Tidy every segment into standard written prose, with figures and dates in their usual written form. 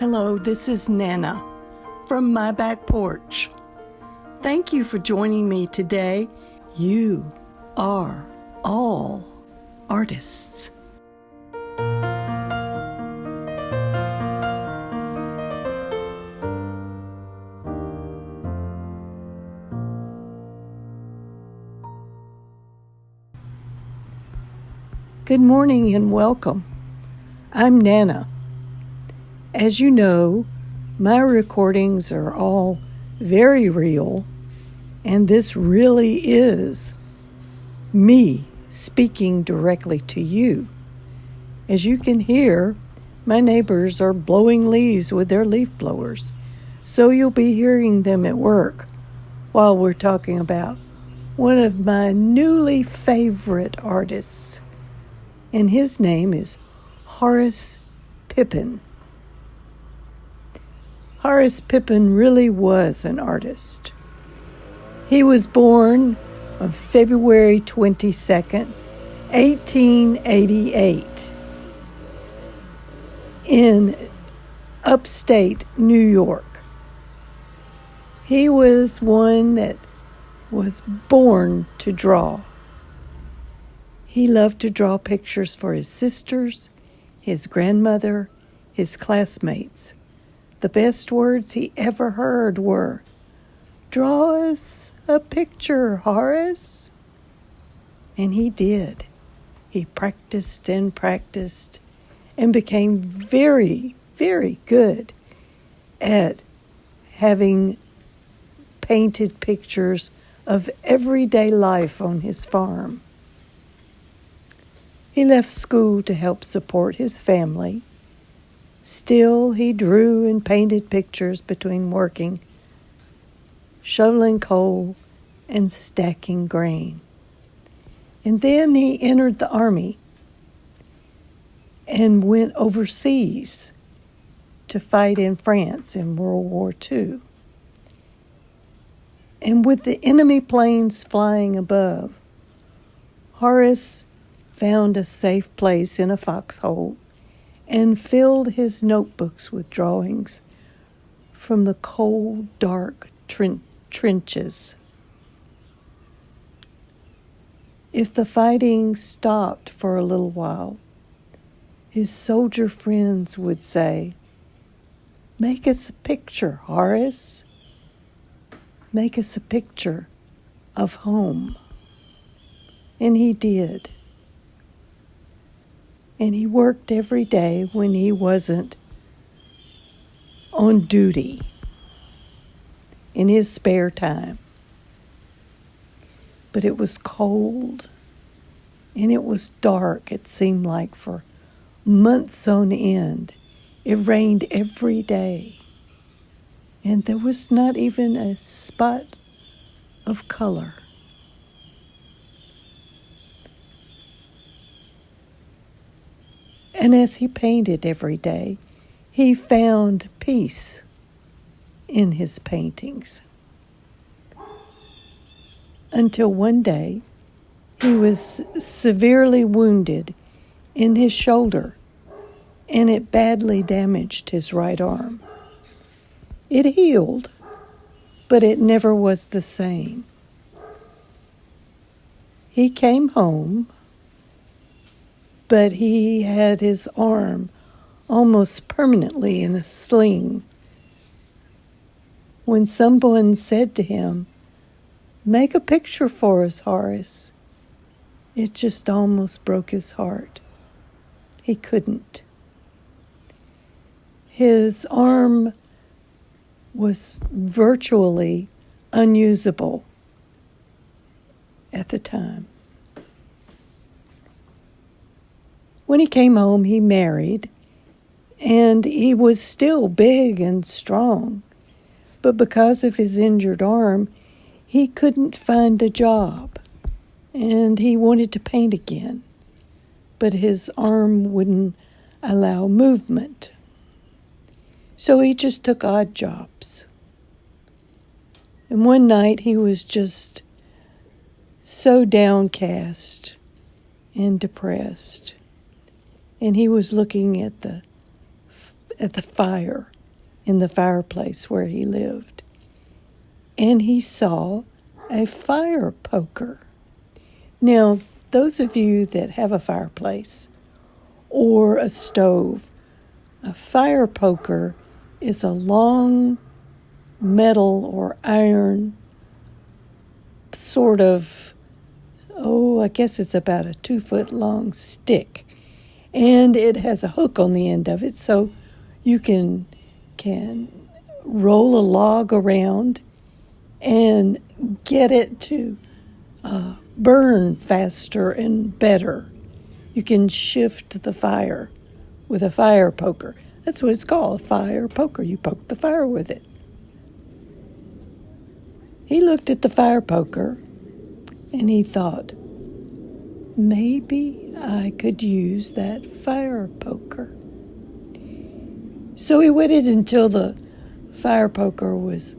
Hello, this is Nana from my back porch. Thank you for joining me today. You are all artists. Good morning and welcome. I'm Nana. As you know, my recordings are all very real, and this really is me speaking directly to you. As you can hear, my neighbors are blowing leaves with their leaf blowers, so you'll be hearing them at work while we're talking about one of my newly favorite artists, and his name is Horace Pippin. Horace Pippin really was an artist. He was born on February 22nd, 1888, in upstate New York. He was one that was born to draw. He loved to draw pictures for his sisters, his grandmother, his classmates. The best words he ever heard were, "Draw us a picture, Horace." And he did. He practiced and became very, very good at having painted pictures of everyday life on his farm. He left school to help support his family. Still, he drew and painted pictures between working, shoveling coal, and stacking grain. And then he entered the army and went overseas to fight in France in World War II. And with the enemy planes flying above, Horace found a safe place in a foxhole and filled his notebooks with drawings from the cold, dark trenches. If the fighting stopped for a little while, his soldier friends would say, "Make us a picture, Horace. Make us a picture of home." And he did. And he worked every day when he wasn't on duty in his spare time. But it was cold and it was dark, it seemed like, for months on end. It rained every day. And there was not even a spot of color. And as he painted every day, he found peace in his paintings. Until one day, he was severely wounded in his shoulder, and it badly damaged his right arm. It healed, but it never was the same. He came home, but he had his arm almost permanently in a sling. When someone said to him, "Make a picture for us, Horace," it just almost broke his heart. He couldn't. His arm was virtually unusable at the time. When he came home, he married, and he was still big and strong. But because of his injured arm, he couldn't find a job, and he wanted to paint again. But his arm wouldn't allow movement. So he just took odd jobs. And one night he was just so downcast and depressed. And he was looking at at the fire in the fireplace where he lived, and he saw a fire poker. Now, those of you that have a fireplace or a stove, a fire poker is a long metal or iron sort of, I guess it's about a 2-foot long stick. And it has a hook on the end of it, so you can roll a log around and get it to burn faster and better. You can shift the fire with a fire poker. That's what it's called, a fire poker. You poke the fire with it. He looked at the fire poker and he thought, maybe I could use that fire poker. So he waited until the fire poker was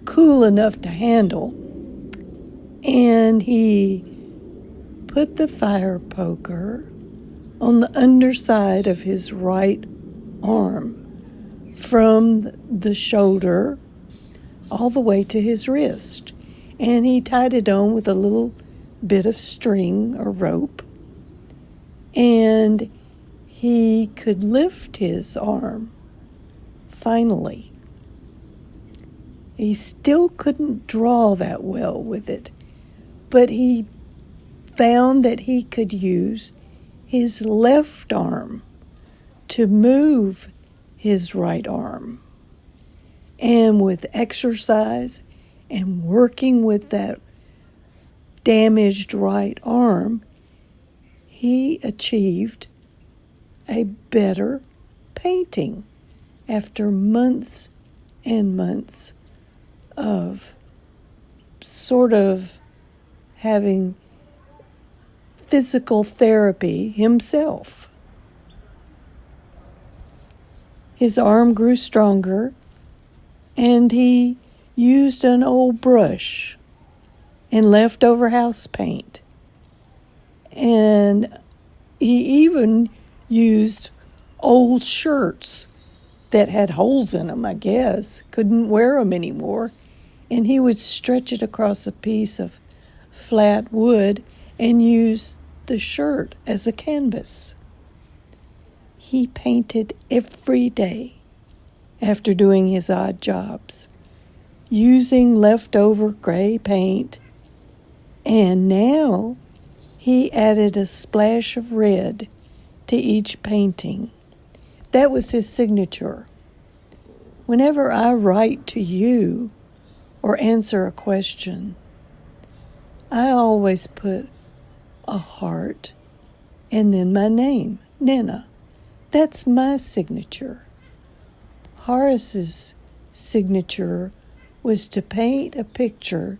cool enough to handle, and he put the fire poker on the underside of his right arm, from the shoulder all the way to his wrist, and he tied it on with a little bit of string or rope, and he could lift his arm. Finally, he still couldn't draw that well with it, but he found that he could use his left arm to move his right arm. And with exercise and working with that damaged right arm, he achieved a better painting after months and months of sort of having physical therapy himself. His arm grew stronger, and he used an old brush and leftover house paint. And he even used old shirts that had holes in them, I guess. Couldn't wear them anymore. And he would stretch it across a piece of flat wood and use the shirt as a canvas. He painted every day after doing his odd jobs, using leftover gray paint, and now he added a splash of red to each painting. That was his signature. Whenever I write to you or answer a question, I always put a heart and then my name, Nana. That's my signature. Horace's signature was to paint a picture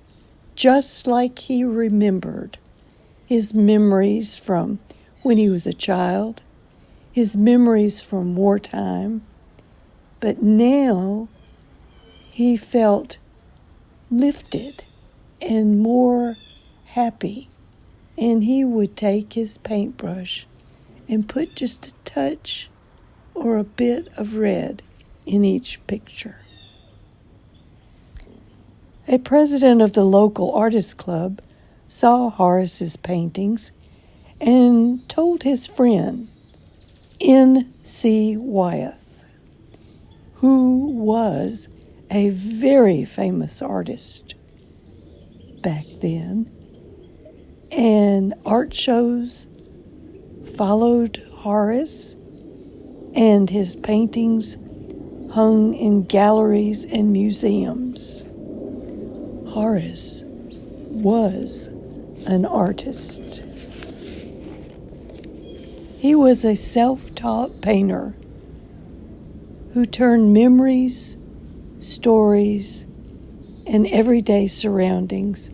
just like he remembered his memories from when he was a child, his memories from wartime, but now he felt lifted and more happy, and he would take his paintbrush and put just a touch or a bit of red in each picture. A president of the local artist club saw Horace's paintings and told his friend, N.C. Wyeth, who was a very famous artist back then, and art shows followed Horace, and his paintings hung in galleries and museums. Horace was an artist. He was a self-taught painter who turned memories, stories, and everyday surroundings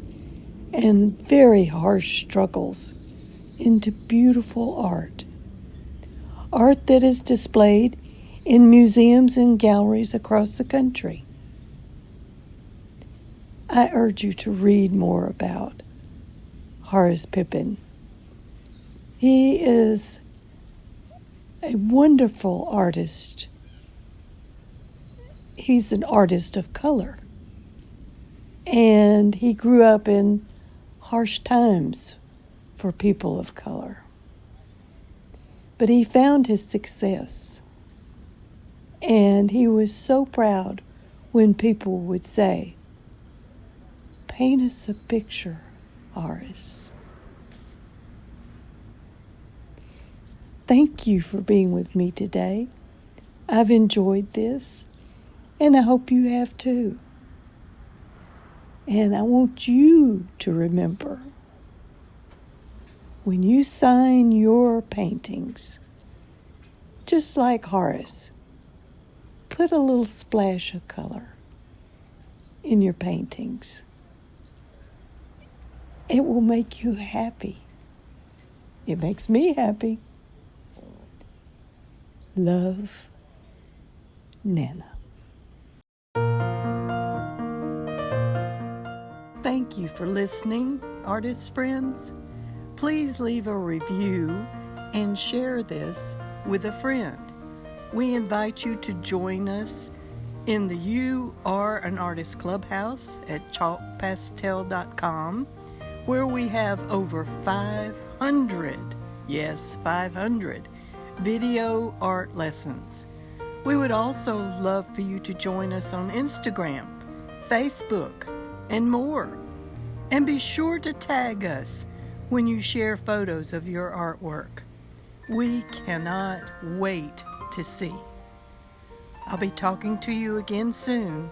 and very harsh struggles into beautiful art. Art that is displayed in museums and galleries across the country. I urge you to read more about Horace Pippin. He is a wonderful artist he's an artist of color. And he grew up in harsh times for people of color. But he found his success. And he was so proud when people would say, "Paint us a picture, Horace." Thank you for being with me today. I've enjoyed this, and I hope you have too. And I want you to remember, when you sign your paintings, just like Horace, put a little splash of color in your paintings. It will make you happy. It makes me happy. Love, Nana. Thank you for listening, artist friends. Please leave a review and share this with a friend. We invite you to join us in the You Are an Artist Clubhouse at chalkpastel.com, where we have over 500, yes, 500 video art lessons. We would also love for you to join us on Instagram, Facebook, and more. And be sure to tag us when you share photos of your artwork. We cannot wait to see. I'll be talking to you again soon.